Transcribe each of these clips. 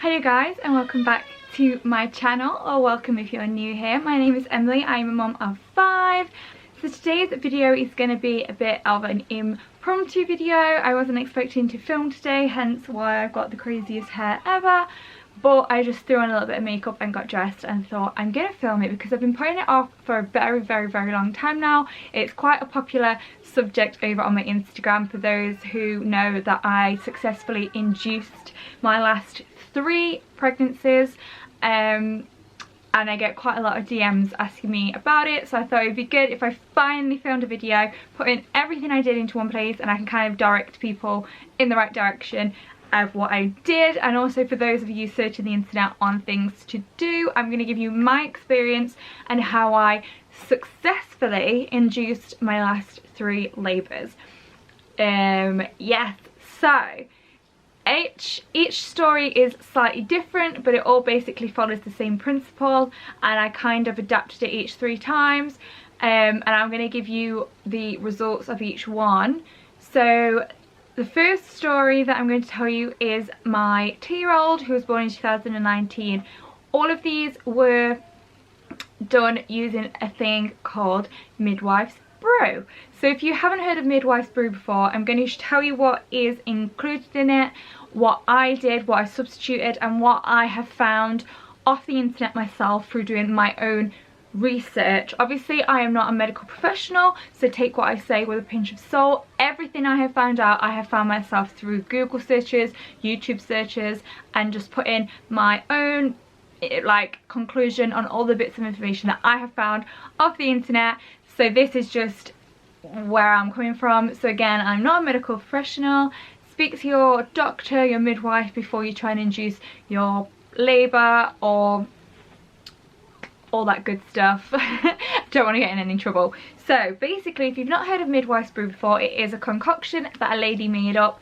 Hi guys, and welcome back to my channel, or welcome if you're new here. My name is Emily. I'm a mom of 5. So today's video is going to be a bit of an impromptu video. I wasn't expecting to film today, hence why I've got the craziest hair ever. But I just threw on a little bit of makeup and got dressed and thought I'm going to film it because I've been putting it off for a very long time now. It's quite a popular subject over on my Instagram for those who know that I successfully induced my last 3 pregnancies, and I get quite a lot of DMs asking me about it, so I thought it would be good if I finally filmed a video putting everything I did into one place and I can kind of direct people in the right direction of what I did. And also for those of you searching the internet on things to do, I'm going to give you my experience and how I successfully induced my last 3 labours. Yes, so each story is slightly different, but it all basically follows the same principle, and I kind of adapted it each 3 times, and I'm going to give you the results of each one. So the first story that I'm going to tell you is my 2-year-old who was born in 2019. All of these were done using a thing called Midwife's Brew. So if you haven't heard of Midwife's Brew before, I'm going to tell you what is included in it, what I did, what I substituted, and what I have found off the internet myself through doing my own research. Obviously I am not a medical professional, so take what I say with a pinch of salt. Everything I have found out, I have found myself through Google searches, YouTube searches, and just put in my own conclusion on all the bits of information that I have found off the internet. So this is just where I'm coming from. So again, I'm not a medical professional. Speak to your doctor, your midwife, before you try and induce your labour or all that good stuff. Don't want to get in any trouble. So basically, if you've not heard of Midwife's Brew before, it is a concoction that a lady made up.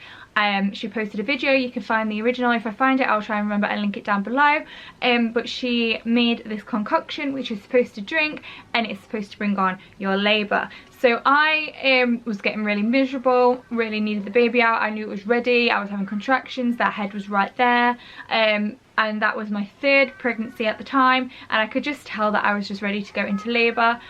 She posted a video. You can find the original. If I find it, I'll try and remember and link it down below. But she made this concoction which is supposed to drink, and it's supposed to bring on your labour. So I was getting really miserable, really needed the baby out. I knew it was ready. I was having contractions. That head was right there. And that was my 3rd pregnancy at the time, and I could just tell that I was just ready to go into labour.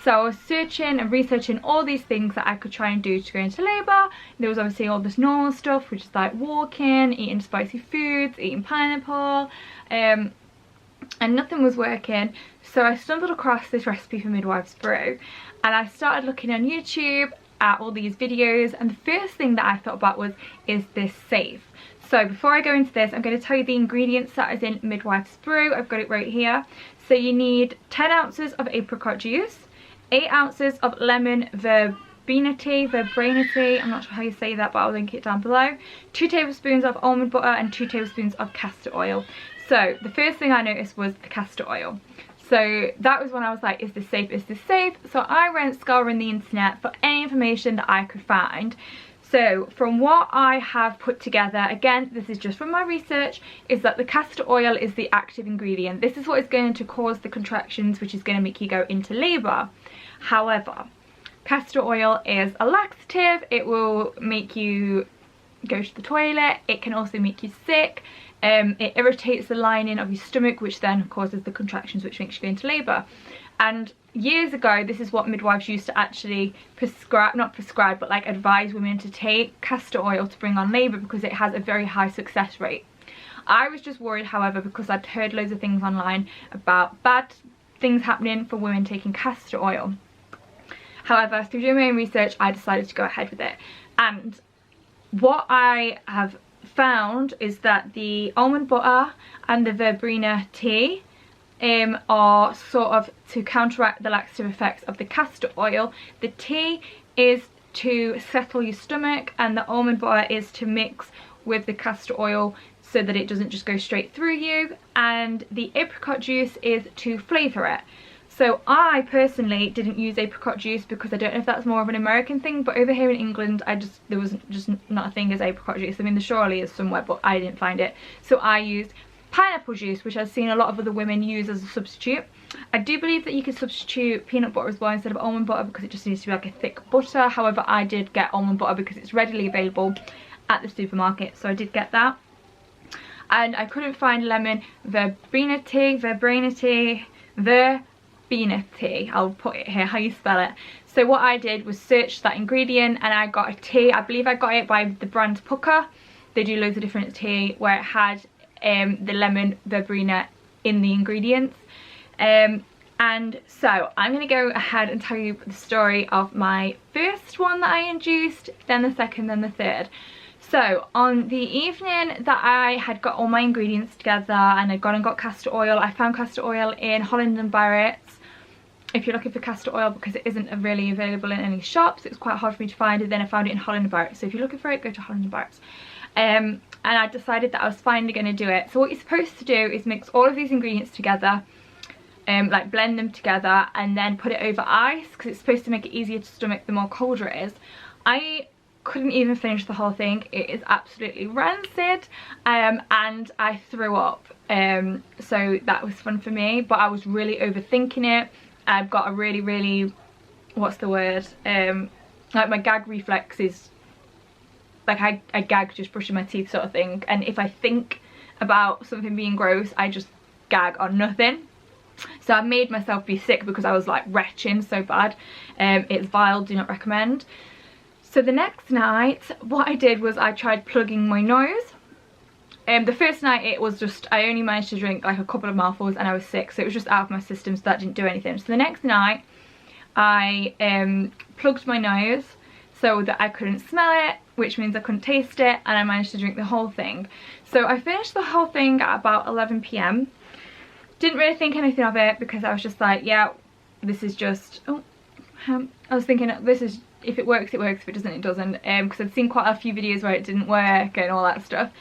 So I was searching and researching all these things that I could try and do to go into labour. There was obviously all this normal stuff, which is like walking, eating spicy foods, eating pineapple, and nothing was working. So I stumbled across this recipe for Midwife's Brew, and I started looking on YouTube at all these videos, and the first thing that I thought about was, is this safe? So before I go into this, I'm going to tell you the ingredients that is in Midwife's Brew. I've got it right here. So you need 10 ounces of apricot juice, 8 ounces of lemon verbena tea, I'm not sure how you say that, but I'll link it down below, 2 tablespoons of almond butter, and 2 tablespoons of castor oil. So the first thing I noticed was the castor oil. So that was when I was like, is this safe, is this safe? So I went scouring the internet for any information that I could find. So from what I have put together, again, this is just from my research, is that the castor oil is the active ingredient. This is what is going to cause the contractions, which is going to make you go into labour. However, castor oil is a laxative. It will make you go to the toilet. It can also make you sick. It irritates the lining of your stomach, which then causes the contractions, which makes you go into labour. And years ago, this is what midwives used to actually prescribe, not prescribe, but like advise women to take castor oil to bring on labour, because it has a very high success rate. I was just worried, however, because I'd heard loads of things online about bad things happening for women taking castor oil. However, through doing my own research, I decided to go ahead with it. And what I have found is that the almond butter and the verbena tea are sort of to counteract the laxative effects of the castor oil. The tea is to settle your stomach, and the almond butter is to mix with the castor oil so that it doesn't just go straight through you, and the apricot juice is to flavour it. So I personally didn't use apricot juice because I don't know if that's more of an American thing, but over here in England there was just not a thing as apricot juice. I mean, there surely is somewhere, but I didn't find it. So I used pineapple juice, which I've seen a lot of other women use as a substitute. I do believe that you can substitute peanut butter as well instead of almond butter, because it just needs to be like a thick butter. However, I did get almond butter because it's readily available at the supermarket, so I did get that. and I couldn't find lemon verbena tea. I'll put it here how you spell it. So what I did was search that ingredient and I got a tea. I believe I got it by the brand Pucker. They do loads of different tea where it had the lemon verbena in the ingredients. And so I'm going to go ahead and tell you the story of my first one that I induced, then the second, then the third. So on the evening that I had got all my ingredients together and I'd gone and got castor oil, I found castor oil in Holland & Barrett's. If you're looking for castor oil, because it isn't really available in any shops, it's quite hard for me to find it. Then I found it in Holland & Barrett's. So if you're looking for it, go to Holland & Barrett's. And I decided that I was finally going to do it. So what you're supposed to do is mix all of these ingredients together, like blend them together and then put it over ice, because it's supposed to make it easier to stomach the more colder it is. I couldn't even finish the whole thing. It is absolutely rancid, and I threw up. So that was fun for me, but I was really overthinking it. I've got a really, what's the word, like my gag reflex is like I gag just brushing my teeth sort of thing, and if I think about something being gross I just gag on nothing. So I made myself be sick because I was like retching so bad. It's vile, do not recommend. So the next night what I did was I tried plugging my nose. The first night it was just, I only managed to drink like a couple of mouthfuls and I was sick, so it was just out of my system, so that didn't do anything. So the next night I plugged my nose so that I couldn't smell it, which means I couldn't taste it, and I managed to drink the whole thing. So I finished the whole thing at about 11 PM. Didn't really think anything of it because I was just like, yeah, this is just, I was thinking this is, if it works it works, if it doesn't it doesn't, because I'd seen quite a few videos where it didn't work and all that stuff.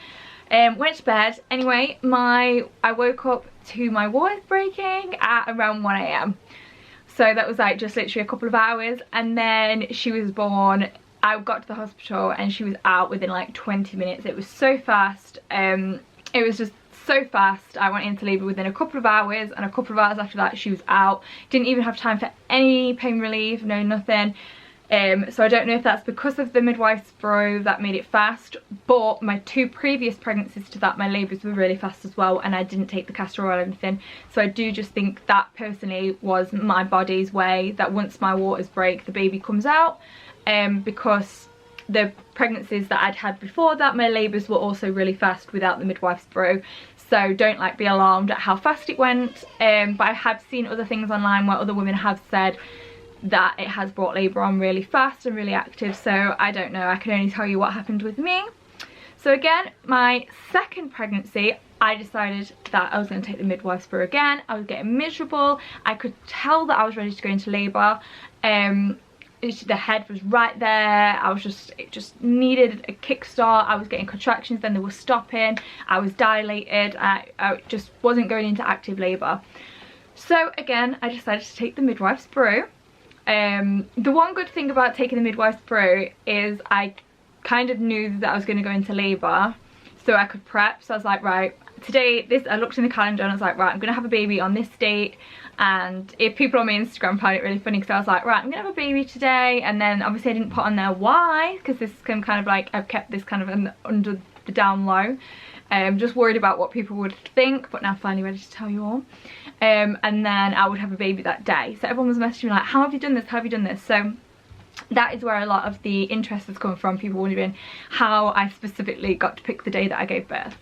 Went to bed. Anyway, I woke up to my water breaking at around 1 AM. So that was like just literally a couple of hours, and then she was born. I got to the hospital and she was out within like 20 minutes. It was so fast. It was just so fast. I went into labour within a couple of hours, and a couple of hours after that she was out. Didn't even have time for any pain relief, no nothing. So I don't know if that's because of the Midwife's Brew that made it fast, but my 2 previous pregnancies to that, my labours were really fast as well, and I didn't take the castor oil or anything. So I do just think that personally was my body's way that once my waters break the baby comes out, because the pregnancies that I'd had before that, my labours were also really fast without the Midwife's Brew. So don't like be alarmed at how fast it went, but I have seen other things online where other women have said that it has brought labour on really fast and really active, so I don't know, I can only tell you what happened with me. So again, my second pregnancy, I decided that I was going to take the Midwife's Brew again. I was getting miserable. I could tell that I was ready to go into labour. The head was right there. It just needed a kickstart. I was getting contractions, then they were stopping. I was dilated. I just wasn't going into active labour. So again, I decided to take the Midwife's Brew. The one good thing about taking the Midwife's Brew is I kind of knew that I was going to go into labour, so I could prep. So I was like, right, today, I looked in the calendar and I was like, right, I'm going to have a baby on this date. And if people on my Instagram found it really funny, because I was like, right, I'm going to have a baby today. And then obviously I didn't put on there why, because this is kind of like, I've kept this kind of under the down low. Just worried about what people would think, but now finally ready to tell you all. And then I would have a baby that day. So everyone was messaging me like, how have you done this? How have you done this? So that is where a lot of the interest has come from, people wondering how I specifically got to pick the day that I gave birth.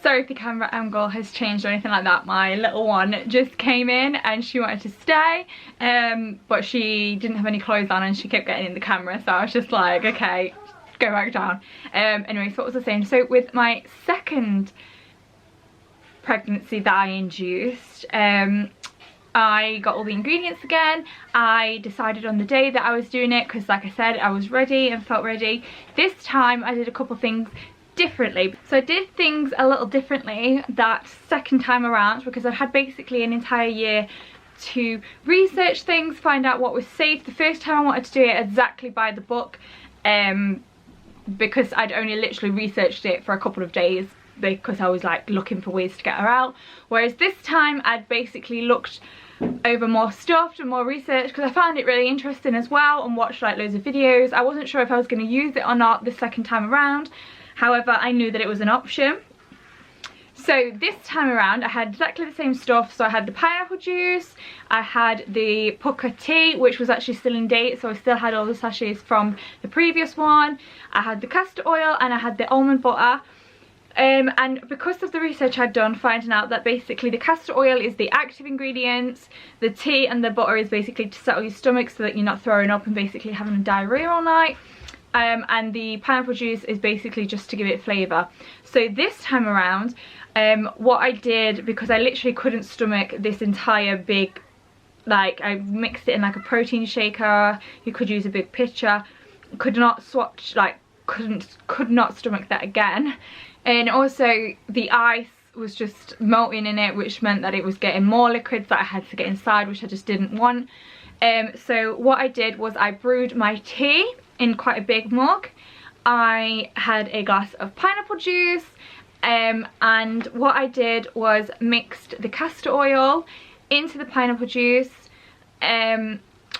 Sorry if the camera angle has changed or anything like that. My little one just came in and she wanted to stay, but she didn't have any clothes on and she kept getting in the camera, so I was just like, okay, go back down. Anyway, so what was I saying? So with my second pregnancy that I induced, I got all the ingredients again. I decided on the day that I was doing it because, like I said, I was ready and felt ready. This time I did a couple things differently. So I did things a little differently that second time around, because I've had basically an entire year to research things, find out what was safe. The first time I wanted to do it exactly by the book, because I'd only literally researched it for a couple of days because I was like looking for ways to get her out. Whereas this time I'd basically looked over more stuff and more research because I found it really interesting as well, and watched like loads of videos. I wasn't sure if I was going to use it or not the second time around. However, I knew that it was an option. So this time around I had exactly the same stuff. So I had the pineapple juice, I had the pucker tea, which was actually still in date, so I still had all the sachets from the previous one. I had the castor oil and I had the almond butter. And because of the research I'd done, finding out that basically the castor oil is the active ingredients, the tea and the butter is basically to settle your stomach so that you're not throwing up and basically having diarrhea all night. And the pineapple juice is basically just to give it flavour. So this time around, what I did, because I literally couldn't stomach this entire big, like, I mixed it in like a protein shaker. You could use a big pitcher. Could not swatch, like, could not stomach that again. And also the ice was just melting in it, which meant that it was getting more liquids that I had to get inside, which I just didn't want. So what I did was I brewed my tea in quite a big mug. I had a glass of pineapple juice, and what I did was mixed the castor oil into the pineapple juice.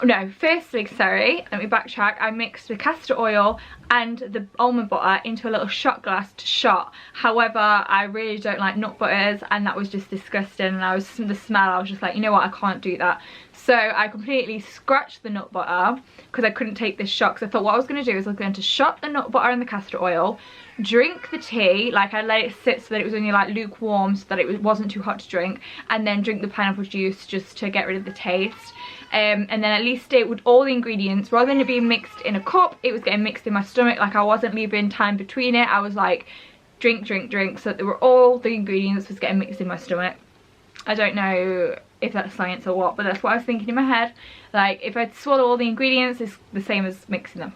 No, firstly, sorry, let me backtrack. I mixed the castor oil and the almond butter into a little shot glass to shot. However, I really don't like nut butters, and that was just disgusting. And the smell, I was just like, you know what, I can't do that. So I completely scratched the nut butter because I couldn't take this shot. Because I thought what I was going to do is I was going to shot the nut butter and the castor oil, drink the tea, like I let it sit so that it was only like lukewarm, so that it wasn't too hot to drink, and then drink the pineapple juice just to get rid of the taste. And then at least it with all the ingredients, rather than it being mixed in a cup, it was getting mixed in my stomach. Like I wasn't leaving time between it. I was like drink, drink, drink, so that there were all the ingredients was getting mixed in my stomach. I don't know if that's science or what, but that's what I was thinking in my head. Like if I swallow all the ingredients, it's the same as mixing them.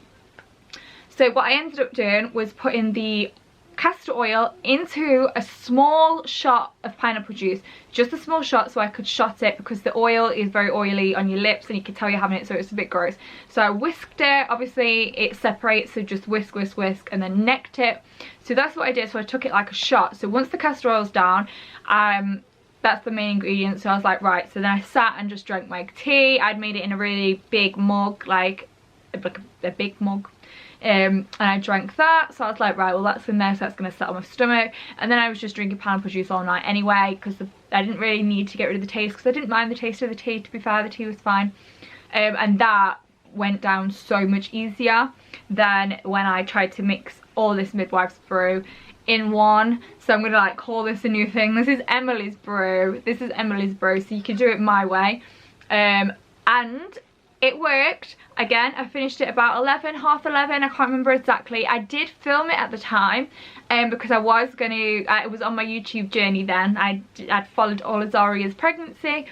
So what I ended up doing was putting the castor oil into a small shot of pineapple juice, just a small shot, so I could shot it, because the oil is very oily on your lips and you can tell you're having it, so it's a bit gross. So I whisked it, obviously it separates, so just whisk, whisk, whisk, and then necked it. So that's what I did. So I took it like a shot. So once the castor oil's down, that's the main ingredient. So I was like, right, so then I sat and just drank my tea. I'd made it in a really big mug, like a big mug. And I drank that, so I was like, right, well that's in there, so that's going to settle my stomach. And then I was just drinking pineapple juice all night anyway, because I didn't really need to get rid of the taste, because I didn't mind the taste of the tea, to be fair. The tea was fine. And that went down so much easier than when I tried to mix all this Midwife's brew in one. So I'm going to like call this a new thing. This is Emily's brew. This is Emily's brew, so you can do it my way. And it worked. Again, I finished it about 11, half 11, I can't remember exactly. I did film it at the time because I was going to, it was on my YouTube journey then. I'd followed all of Zaria's pregnancy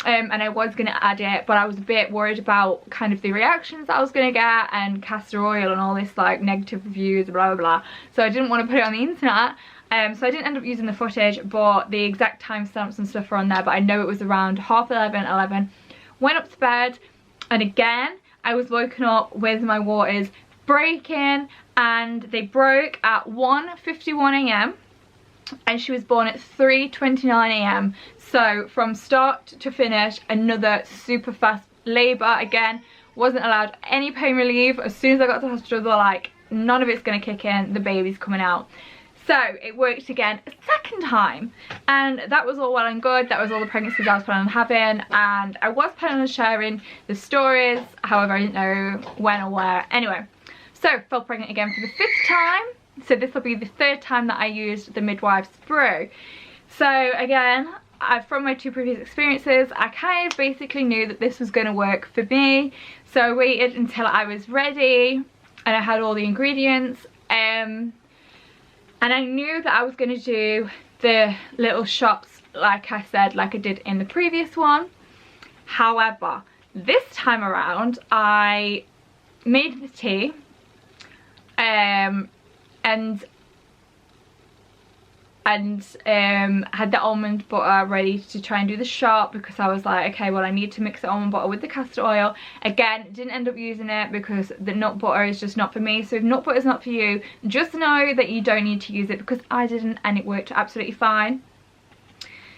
and I was going to add it, but I was a bit worried about kind of the reactions that I was going to get, and castor oil and all this like negative reviews, blah, blah, blah. So I didn't want to put it on the internet. So I didn't end up using the footage, but the exact timestamps and stuff are on there. But I know it was around half 11, 11. Went up to bed, and again, I was woken up with my waters breaking, and they broke at 1:51 a.m. and she was born at 3:29 a.m. So from start to finish, another super fast labour. Again, wasn't allowed any pain relief. As soon as I got to the hospital, they were like, none of it's going to kick in, the baby's coming out. So it worked again a second time, and that was all well and good. That was all the pregnancies I was planning on having, and I was planning on sharing the stories. However, I didn't know when or where. Anyway, so fell pregnant again for the 5th time. So this will be the 3rd time that I used the Midwife's brew. So again, from my 2 previous experiences, I kind of basically knew that this was going to work for me. So I waited until I was ready and I had all the ingredients. And I knew that I was going to do the little shots, like I said, like I did in the previous one. However, this time around, I made the tea and had the almond butter ready to try and do the shot, because I was like, okay, well I need to mix the almond butter with the castor oil. Again, didn't end up using it because the nut butter is just not for me. So if nut butter is not for you, just know that you don't need to use it, because I didn't, and it worked absolutely fine.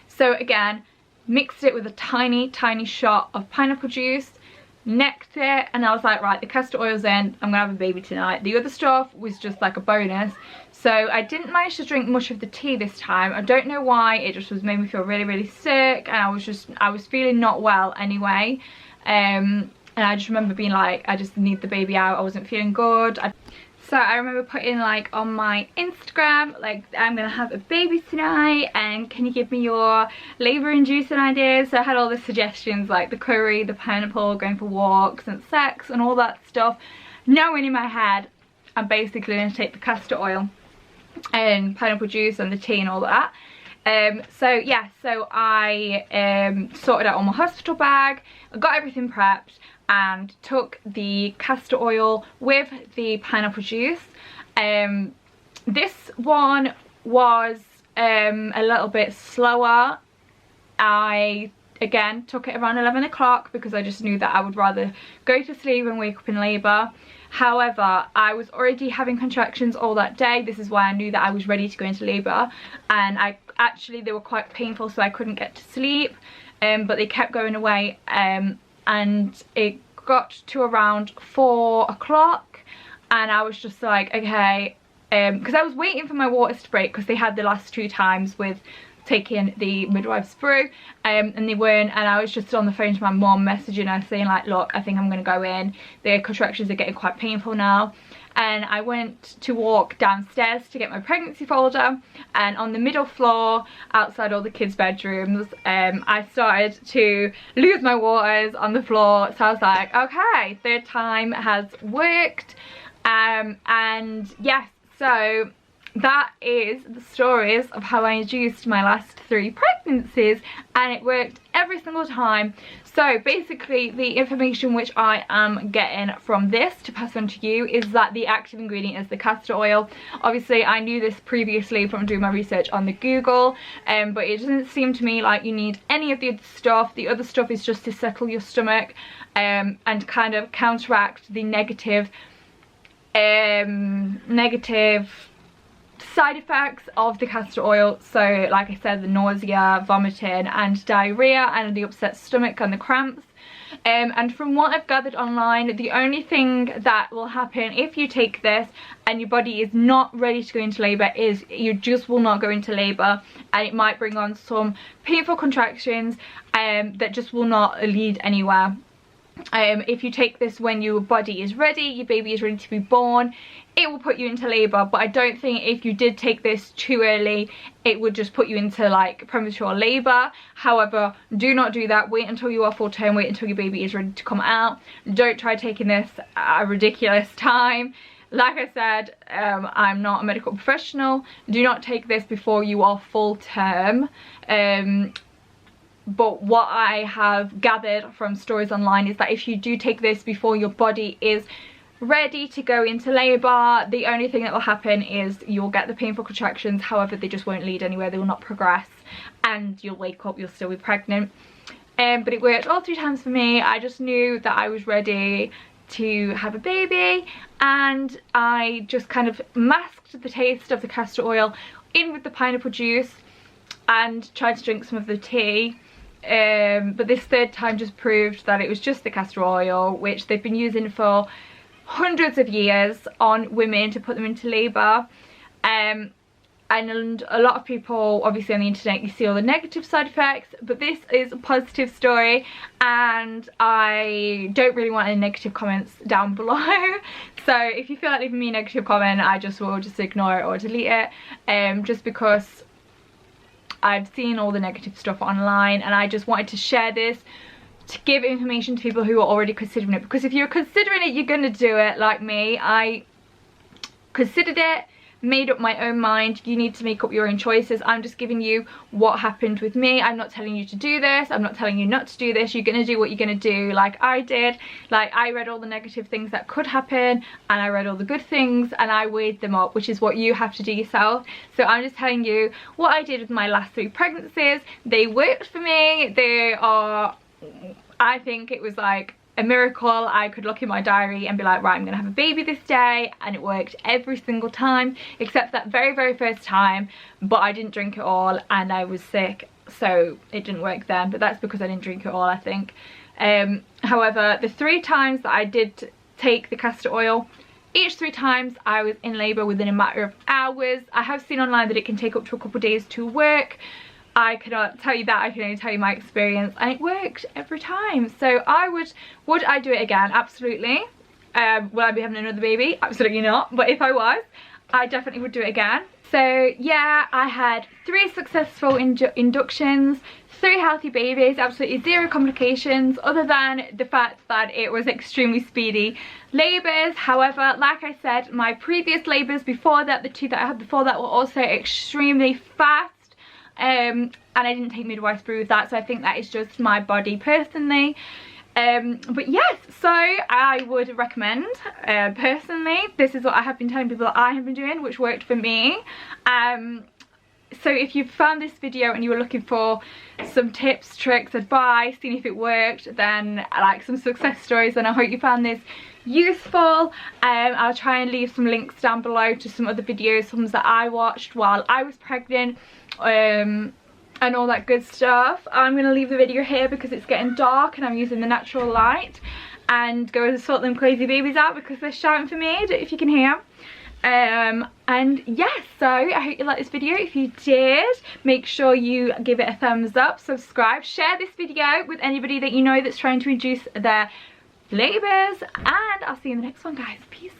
So again, mixed it with a tiny shot of pineapple juice, necked it, and I was like, right, the castor oil's in, I'm gonna have a baby tonight. The other stuff was just like a bonus. So I didn't manage to drink much of the tea this time. I don't know why, it just made me feel really sick, and I was feeling not well anyway. And I just remember being like, I just need the baby out, I wasn't feeling good. So I remember putting like on my Instagram, like, I'm gonna have a baby tonight and can you give me your labour inducing ideas? So I had all the suggestions like the curry, the pineapple, going for walks and sex and all that stuff. Knowing in my head, I'm basically going to take the castor oil and pineapple juice and the tea and all that. So yeah, so I sorted out all my hospital bag, I got everything prepped and took the castor oil with the pineapple juice. This one was a little bit slower. I again took it around 11 o'clock because I just knew that I would rather go to sleep and wake up in labour. However, I was already having contractions all that day. This is why I knew that I was ready to go into labour, and they were quite painful, so I couldn't get to sleep, but they kept going away, and it got to around 4 o'clock and I was just like, okay, because I was waiting for my waters to break because they had the last 2 times with taking the midwives Brew, and they weren't, and I was just on the phone to my mum messaging her saying like, look, I think I'm going to go in, the contractions are getting quite painful now. And I went to walk downstairs to get my pregnancy folder, and on the middle floor outside all the kids' bedrooms, I started to lose my waters on the floor. So I was like, okay, 3rd time has worked. And yes, so that is the stories of how I induced my last 3 pregnancies, and it worked every single time. So basically the information which I am getting from this to pass on to you is that the active ingredient is the castor oil. Obviously I knew this previously from doing my research on the Google, but it doesn't seem to me like you need any of the other stuff. The other stuff is just to settle your stomach and kind of counteract the negative side effects of the castor oil. So like I said, the nausea, vomiting and diarrhea and the upset stomach and the cramps. And from what I've gathered online, the only thing that will happen if you take this and your body is not ready to go into labour is you just will not go into labour, and it might bring on some painful contractions that just will not lead anywhere. If you take this when your body is ready, your baby is ready to be born, it will put you into labour. But I don't think if you did take this too early, it would just put you into like premature labour. However, do not do that. Wait until you are full term, wait until your baby is ready to come out. Don't try taking this at a ridiculous time. Like I said, I'm not a medical professional. Do not take this before you are full term. But what I have gathered from stories online is that if you do take this before your body is ready to go into labour, the only thing that will happen is you'll get the painful contractions. However, they just won't lead anywhere, they will not progress, and you'll wake up, you'll still be pregnant. But it worked all 3 times for me. I just knew that I was ready to have a baby, and I just kind of masked the taste of the castor oil in with the pineapple juice and tried to drink some of the tea. But this 3rd time just proved that it was just the castor oil, which they've been using for hundreds of years on women to put them into labour. And a lot of people, obviously on the internet, you see all the negative side effects, but this is a positive story, and I don't really want any negative comments down below. So if you feel like leaving me a negative comment, I will just ignore it or delete it, just because I've seen all the negative stuff online, and I just wanted to share this to give information to people who are already considering it. Because if you're considering it, you're going to do it like me. I considered it, made up my own mind. You need to make up your own choices. I'm just giving you what happened with me. I'm not telling you to do this, I'm not telling you not to do this. You're going to do what you're going to do, like I did. Like, I read all the negative things that could happen, and I read all the good things, and I weighed them up, which is what you have to do yourself. So I'm just telling you what I did with my last 3 pregnancies. They worked for me. They are, I think it was like a miracle. I could look in my diary and be like, right, I'm gonna have a baby this day, and it worked every single time except that very first time. But I didn't drink it all and I was sick, so it didn't work then. But that's because I didn't drink it all, I think. However, the 3 times that I did take the castor oil, each 3 times I was in labour within a matter of hours. I have seen online that it can take up to a couple of days to work. I cannot tell you that, I can only tell you my experience, and it worked every time. So would I do it again? Absolutely. Will I be having another baby? Absolutely not. But if I was, I definitely would do it again. So yeah, I had 3 successful inductions, 3 healthy babies, absolutely 0 complications other than the fact that it was extremely speedy labours. However, like I said, my previous labours before that, the 2 that I had before that, were also extremely fast. And I didn't take midwife brew with that, so I think that is just my body personally. But yes, so I would recommend, personally, this is what I have been telling people that I have been doing, which worked for me. So if you found this video and you were looking for some tips, tricks, advice, seeing if it worked, then like some success stories, then I hope you found this useful. I'll try and leave some links down below to some other videos, some that I watched while I was pregnant, and all that good stuff. I'm going to leave the video here because it's getting dark and I'm using the natural light, and go and sort them crazy babies out because they're shouting for me, if you can hear. And yes, so I hope you liked this video. If you did, make sure you give it a thumbs up, subscribe, share this video with anybody that you know that's trying to induce their labours, and I'll see you in the next one, guys. Peace.